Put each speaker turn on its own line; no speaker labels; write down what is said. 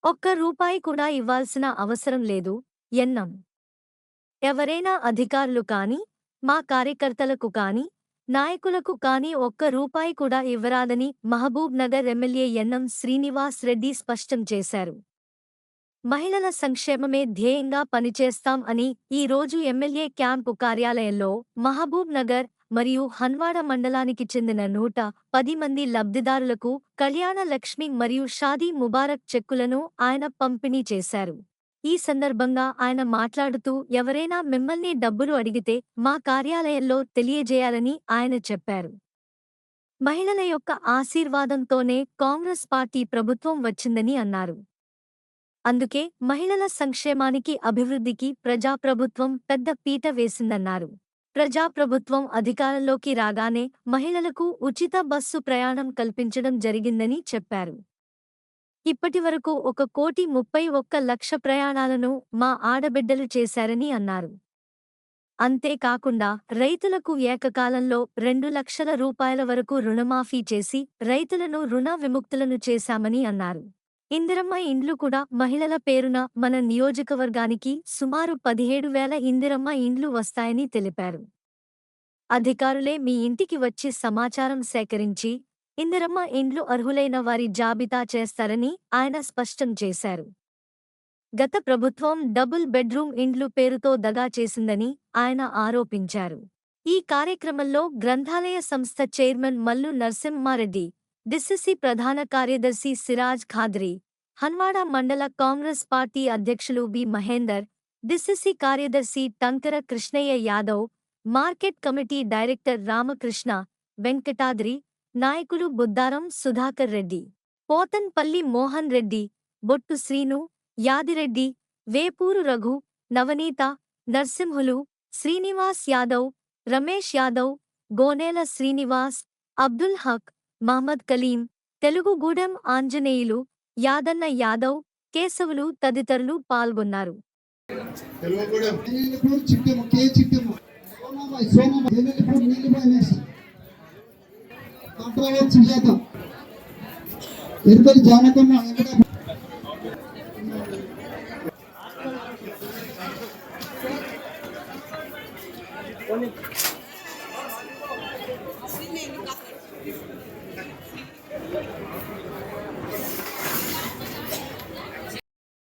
ఒక్క రూపాయి కూడా ఇవ్వాల్సిన అవసరం లేదు. ఎన్నం. ఎవరైనా అధికారులు కానీ, మా కార్యకర్తలకు కానీ, నాయకులకు కానీ ఒక్క రూపాయి కూడా ఇవ్వరాదని మహబూబ్ నగర్ ఎమ్మెల్యే ఎన్నం శ్రీనివాస్ రెడ్డి స్పష్టం చేశారు. మహిళల సంక్షేమమే ధ్యేయంగా పనిచేస్తాం అని ఈ రోజు ఎమ్మెల్యే క్యాంపు కార్యాలయంలో మహబూబ్ నగర్ మరియు హన్వాడ మండలానికి చెందిన 110 మంది లబ్ధిదారులకు కళ్యాణ లక్ష్మి మరియు షాదీ ముబారక్ చెక్కులను ఆయన పంపిణీ చేశారు. ఈ సందర్భంగా ఆయన మాట్లాడుతూ ఎవరైనా మిమ్మల్ని డబ్బులు అడిగితే మా కార్యాలయంలో తెలియజేయాలని ఆయన చెప్పారు. మహిళల యొక్క ఆశీర్వాదంతోనే కాంగ్రెస్ పార్టీ ప్రభుత్వం వచ్చిందని అన్నారు. అందుకే మహిళల సంక్షేమానికి అభివృద్ధికి ప్రజాప్రభుత్వం పెద్ద పీట వేసిందన్నారు. ప్రజాప్రభుత్వం అధికారంలోకి రాగానే మహిళలకు ఉచిత బస్సు ప్రయాణం కల్పించడం జరిగిందని చెప్పారు. ఇప్పటివరకు 1,31,00,000 ప్రయాణాలను మా ఆడబిడ్డలు చేశారని అన్నారు. అంతేకాకుండా రైతులకు ఏకకాలంలో 2 లక్షల రూపాయల వరకు రుణమాఫీ చేసి రైతులను రుణ విముక్తులను చేశామని అన్నారు. ఇందిరమ్మ ఇండ్లు కూడా మహిళల పేరున మన నియోజకవర్గానికి సుమారు 17,000 ఇందిరమ్మ ఇండ్లు వస్తాయని తెలిపారు. అధికారులే మీ ఇంటికి వచ్చి సమాచారం సేకరించి ఇందిరమ్మ ఇండ్లు అర్హులైన వారి జాబితా చేస్తారని ఆయన స్పష్టం చేశారు. గత ప్రభుత్వం డబుల్ బెడ్రూమ్ ఇండ్లు పేరుతో దగా చేసిందని ఆయన ఆరోపించారు. ఈ కార్యక్రమంలో గ్రంథాలయ సంస్థ చైర్మన్ మల్లు నరసింహారెడ్డి, డిసిసి ప్రధాన కార్యదర్శి సిరాజ్ ఖాద్రి, హన్వాడ మండల కాంగ్రెస్ పార్టీ అధ్యక్షులు బి మహేందర్, డిసిసి కార్యదర్శి Tankara Krishnaiah Yadav, market committee director Ramakrishna, Venkatadri, నాయకులు బుద్దారం సుధాకర్ రెడ్డి, పోతన్పల్లి మోహన్ రెడ్డి, బొట్టు శ్రీను, యాదిరెడ్డి, వేపూరు రఘు, నవనీత, నర్సింహులు, శ్రీనివాస్ యాదవ్, రమేష్ యాదవ్, గోనేల శ్రీనివాస్, అబ్దుల్ హక్, మహ్మద్ కలీం, తెలుగుగూడెం ఆంజనేయులు, యాదన్న యాదవ్, కేశవులు తదితరులు పాల్గొన్నారు.